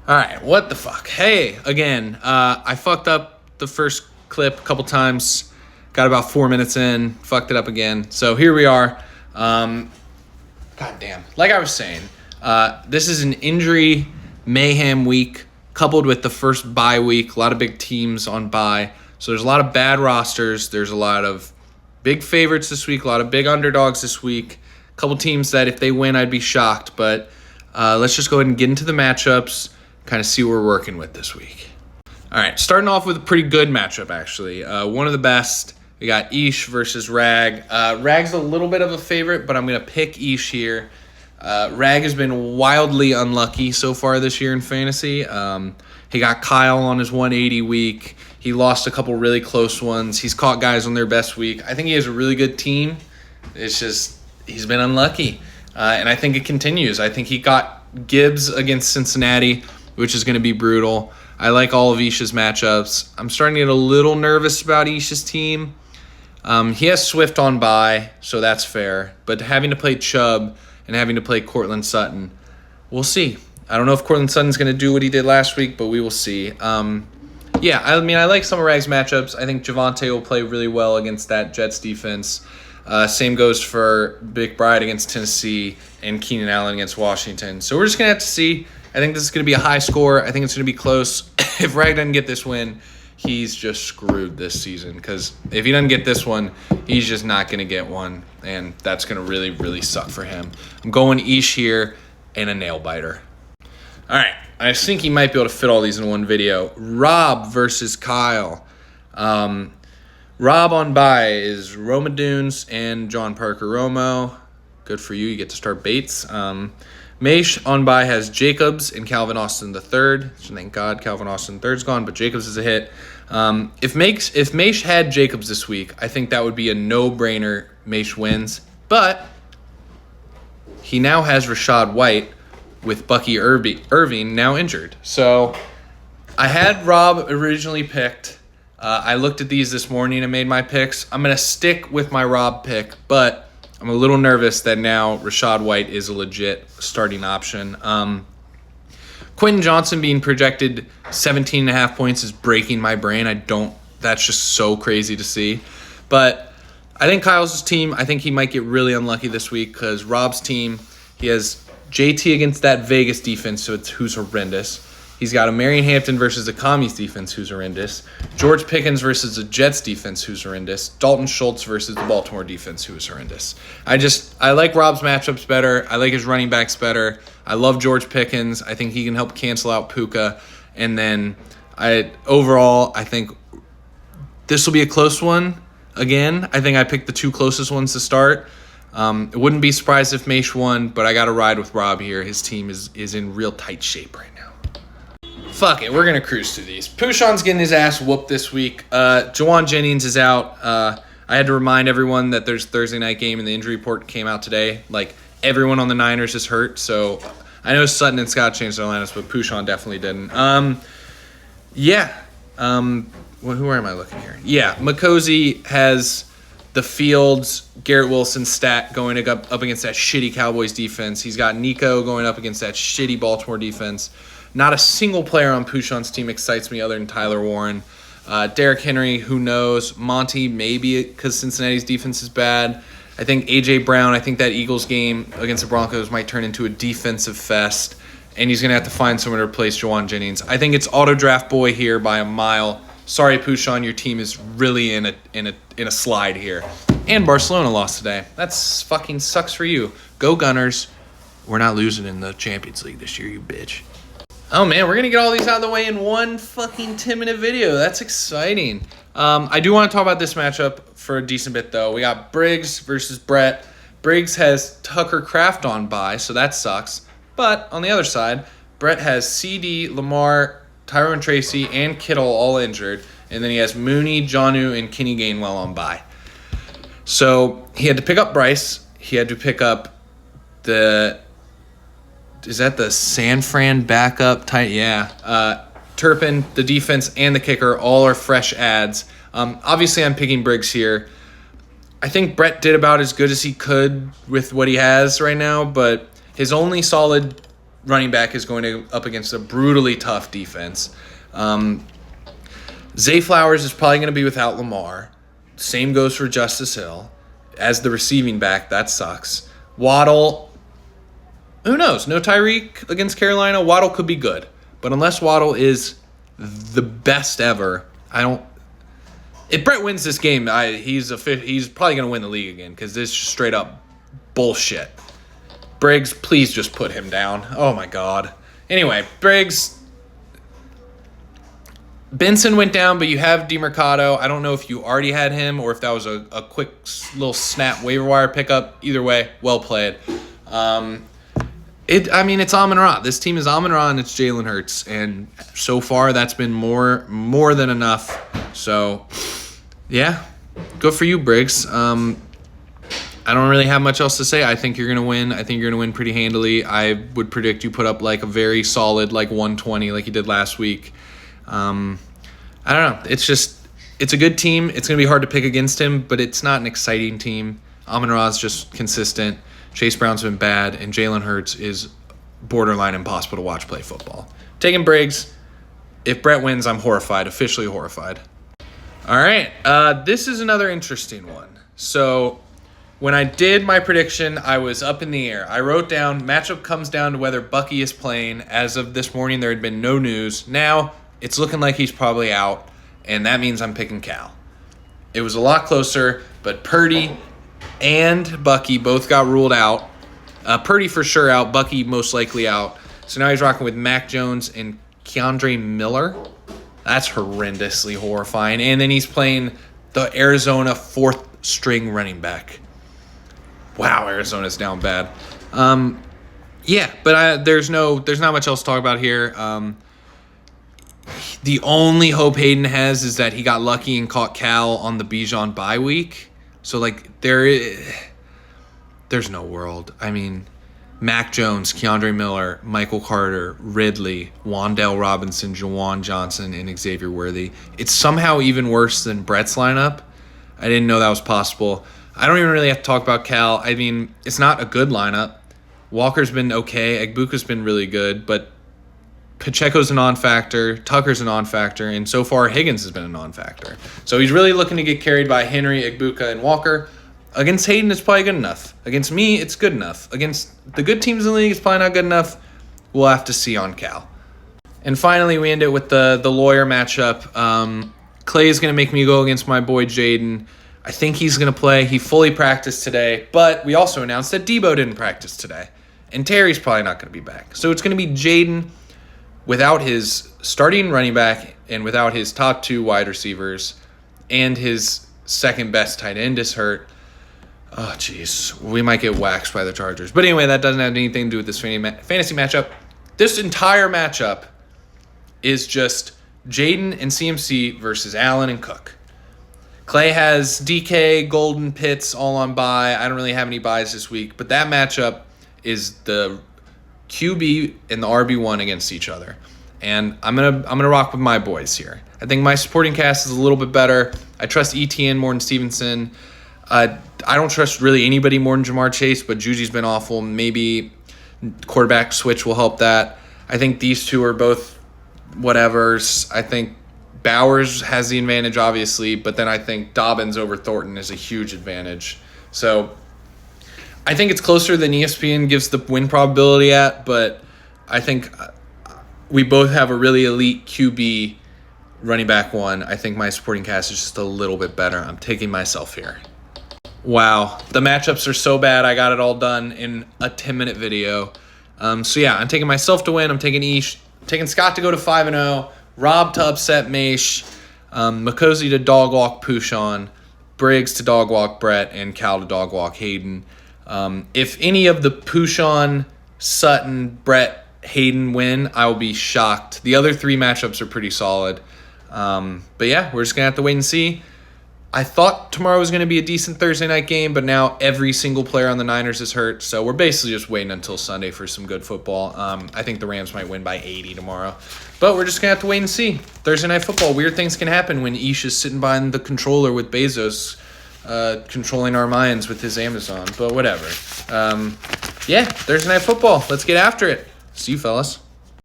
All right, what the fuck? Hey, again, I fucked up the first clip a couple times. Got about 4 minutes in, fucked it up again. So here we are. God damn. Like I was saying, this is an injury mayhem week coupled with the first bye week. A lot of big teams on bye. So there's a lot of bad rosters. There's a lot of big favorites this week, a lot of big underdogs this week. A couple teams that if they win, I'd be shocked. But let's just go ahead and get into the matchups, kind of see what we're working with this week. All right, starting off with a pretty good matchup, actually. One of the best. We got Ish versus Rag. Rag's a little bit of a favorite, but I'm going to pick Ish here. Rag has been wildly unlucky so far this year in fantasy. He got Kyle on his 180 week. He lost a couple really close ones. He's caught guys on their best week. I think he has a really good team. It's just he's been unlucky, and I think it continues. I think he got Gibbs against Cincinnati, which is going to be brutal. I like all of Ish's matchups. I'm starting to get a little nervous about Ish's team. He has Swift on bye, so that's fair. But having to play Chubb and having to play Cortland Sutton, we'll see. I don't know if Cortland Sutton's going to do what he did last week, but we will see. I like some of Rag's matchups. I think Javonte will play really well against that Jets defense. Same goes for McBride against Tennessee and Keenan Allen against Washington. So we're just going to have to see. I think this is going to be a high score. I think it's going to be close. If Rag doesn't get this win, he's just screwed this season. Because if he doesn't get this one, he's just not going to get one. And that's going to really, really suck for him. I'm going Ish here and a nail biter. All right. I think he might be able to fit all these in one video. Rob versus Kyle. Rob on bye is Roma Dunes and John Parker Romo. Good for you. You get to start Bates. Maish on bye has Jacobs and Calvin Austin III. So thank God Calvin Austin III's gone, but Jacobs is a hit. If Maish had Jacobs this week, I think that would be a no-brainer. Maish wins. But he now has Rashad White with Bucky Irving now injured. So I had Rob originally picked. I looked at these this morning and made my picks. I'm going to stick with my Rob pick, but I'm a little nervous that now Rashad White is a legit starting option. Quentin Johnson being projected 17.5 points is breaking my brain. That's just so crazy to see. But I think Kyle's team, I think he might get really unlucky this week because Rob's team, he has JT against that Vegas defense, who's horrendous. He's got a Marion Hampton versus a Commies defense, who's horrendous. George Pickens versus a Jets defense, who's horrendous. Dalton Schultz versus the Baltimore defense, who's horrendous. I like Rob's matchups better. I like his running backs better. I love George Pickens. I think he can help cancel out Puka. And then I think this will be a close one again. I think I picked the two closest ones to start. Wouldn't be surprised if Maish won, but I got to ride with Rob here. His team is in real tight shape right now. Fuck it, we're going to cruise through these. Pushan's getting his ass whooped this week. Jawan Jennings is out. I had to remind everyone that there's a Thursday night game and the injury report came out today. Like, everyone on the Niners is hurt, so I know Sutton and Scott changed their lineups, but Pushan definitely didn't. Who am I looking here? Yeah, Makosi has the Fields, Garrett Wilson stat going up against that shitty Cowboys defense. He's got Nico going up against that shitty Baltimore defense. Not a single player on Pushan's team excites me other than Tyler Warren. Derrick Henry, who knows? Monty, maybe because Cincinnati's defense is bad. I think A.J. Brown, I think that Eagles game against the Broncos might turn into a defensive fest, and he's going to have to find someone to replace Jawan Jennings. I think it's auto draft boy here by a mile. Sorry, Pushan, your team is really in a slide here. And Barcelona lost today. That's fucking sucks for you. Go Gunners. We're not losing in the Champions League this year, you bitch. Oh, man, we're going to get all these out of the way in one fucking 10-minute video. That's exciting. I do want to talk about this matchup for a decent bit, though. We got Briggs versus Brett. Briggs has Tucker Kraft on bye, so that sucks. But on the other side, Brett has CD, Lamar, Tyrone Tracy, and Kittle all injured. And then he has Mooney, Jonnu, and Kenny Gainwell on bye. So he had to pick up Bryce. He had to pick up is that the San Fran backup type? Yeah. Turpin, the defense, and the kicker all are fresh adds. Obviously, I'm picking Briggs here. I think Brett did about as good as he could with what he has right now, but his only solid running back is going up against a brutally tough defense. Zay Flowers is probably going to be without Lamar. Same goes for Justice Hill. As the receiving back, that sucks. Waddle, who knows? No Tyreek against Carolina. Waddle could be good. But unless Waddle is the best ever, if Brett wins this game, he's probably going to win the league again because this is straight up bullshit. Briggs, please just put him down. Oh, my God. Anyway, Briggs. Benson went down, but you have DeMercado. I don't know if you already had him or if that was a quick little snap waiver wire pickup. Either way, well played. It's Amon-Ra. This team is Amon-Ra and it's Jalen Hurts. And so far, that's been more than enough. So, yeah, good for you, Briggs. I don't really have much else to say. I think you're going to win. I think you're going to win pretty handily. I would predict you put up like a very solid 120 like you did last week. I don't know. It's a good team. It's going to be hard to pick against him, but it's not an exciting team. Amon-Ra is just consistent. Chase Brown's been bad, and Jalen Hurts is borderline impossible to watch play football. Taking Briggs. If Brett wins, I'm horrified, officially horrified. All right, this is another interesting one. So when I did my prediction, I was up in the air. I wrote down, matchup comes down to whether Bucky is playing. As of this morning, there had been no news. Now, it's looking like he's probably out, and that means I'm picking Cal. It was a lot closer, but Purdy and Bucky both got ruled out. Purdy for sure out, Bucky most likely out. So now he's rocking with Mac Jones and Keandre Miller. That's horrendously horrifying. And then he's playing the Arizona fourth-string running back. Wow, Arizona's down bad. But there's not much else to talk about here. The only hope Hayden has is that he got lucky and caught Cal on the Bijan bye week. So, there's no world. I mean, Mac Jones, Keandre Miller, Michael Carter, Ridley, Wan'Dale Robinson, Juwan Johnson, and Xavier Worthy. It's somehow even worse than Brett's lineup. I didn't know that was possible. I don't even really have to talk about Cal. I mean, it's not a good lineup. Walker's been okay. Egbuka's been really good, but Pacheco's a non-factor, Tucker's a non-factor, and so far Higgins has been a non-factor. So he's really looking to get carried by Henry, Egbuka, and Walker. Against Hayden, it's probably good enough. Against me, it's good enough. Against the good teams in the league, it's probably not good enough. We'll have to see on Cal. And finally, we end it with the lawyer matchup. Clay is going to make me go against my boy Jaden. I think he's going to play. He fully practiced today, but we also announced that Debo didn't practice today. And Terry's probably not going to be back. So it's going to be Jaden without his starting running back and without his top two wide receivers and his second best tight end is hurt. Oh, jeez. We might get waxed by the Chargers. But anyway, that doesn't have anything to do with this fantasy matchup. This entire matchup is just Jaden and CMC versus Allen and Cook. Clay has DK, Golden, Pitts all on bye. I don't really have any buys this week. But that matchup is the QB and the RB1 against each other. And I'm gonna rock with my boys here. I think my supporting cast is a little bit better. I trust ETN more than Stevenson. I don't trust really anybody more than Jamar Chase, but Juju's been awful. Maybe quarterback switch will help that. I think these two are both whatevers. I think Bowers has the advantage, obviously, but then I think Dobbins over Thornton is a huge advantage. So I think it's closer than ESPN gives the win probability at, but I think we both have a really elite QB running back one. I think my supporting cast is just a little bit better. I'm taking myself here. Wow, the matchups are so bad. I got it all done in a 10-minute video. So yeah, I'm taking myself to win. I'm taking Ish, taking Scott to go to 5-0, Rob to upset Maish, Makosi to dog walk Pushan, Briggs to dog walk Brett, and Cal to dog walk Hayden. If any of the Pushan, Sutton, Brett, Hayden win, I will be shocked. The other three matchups are pretty solid. But yeah, we're just going to have to wait and see. I thought tomorrow was going to be a decent Thursday night game, but now every single player on the Niners is hurt, so we're basically just waiting until Sunday for some good football. I think the Rams might win by 80 tomorrow, but we're just going to have to wait and see. Thursday night football, weird things can happen when Ish is sitting behind the controller with Bezos controlling our minds with his Amazon, but whatever. Yeah, Thursday night football. Let's get after it. See you, fellas.